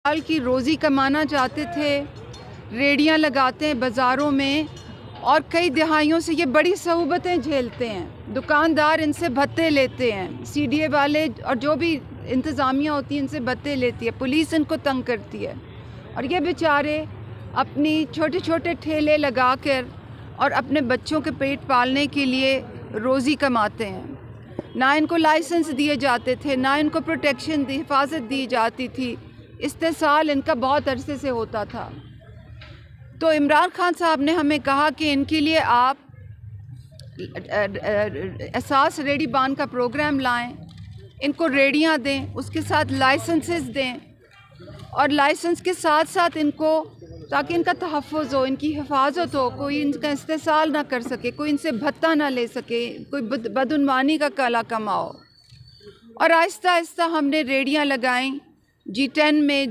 حال کی روزی کمانا چاہتے تھے، ریڑیاں لگاتے ہیں بازاروں میں اور کئی دہائیوں سے یہ بڑی صعوبتیں جھیلتے ہیں۔ دکاندار ان سے بھتے لیتے ہیں، سی ڈی اے والے اور جو بھی انتظامیہ ہوتی ہے ان سے بھتے لیتی ہے، پولیس ان کو تنگ کرتی ہے اور یہ بیچارے اپنی چھوٹے چھوٹے ٹھیلے لگا کر اور اپنے بچوں کے پیٹ پالنے کے لیے روزی کماتے ہیں۔ نہ ان کو لائسنس دیے جاتے تھے، نہ ان کو پروٹیکشن حفاظت دی جاتی تھی، استحصال ان کا بہت عرصے سے ہوتا تھا۔ تو عمران خان صاحب نے ہمیں کہا کہ ان کے لیے آپ احساس ریڑی بان کا پروگرام لائیں، ان کو ریڑیاں دیں، اس کے ساتھ لائسنسز دیں اور لائسنس کے ساتھ ساتھ ان کو تاکہ ان کا تحفظ ہو، ان کی حفاظت ہو، کوئی ان کا استحصال نہ کر سکے، کوئی ان سے بھتہ نہ لے سکے، کوئی بدعنوانی کا کالا کما ہو۔ اور آہستہ آہستہ ہم نے ریڑیاں لگائیں G10 میں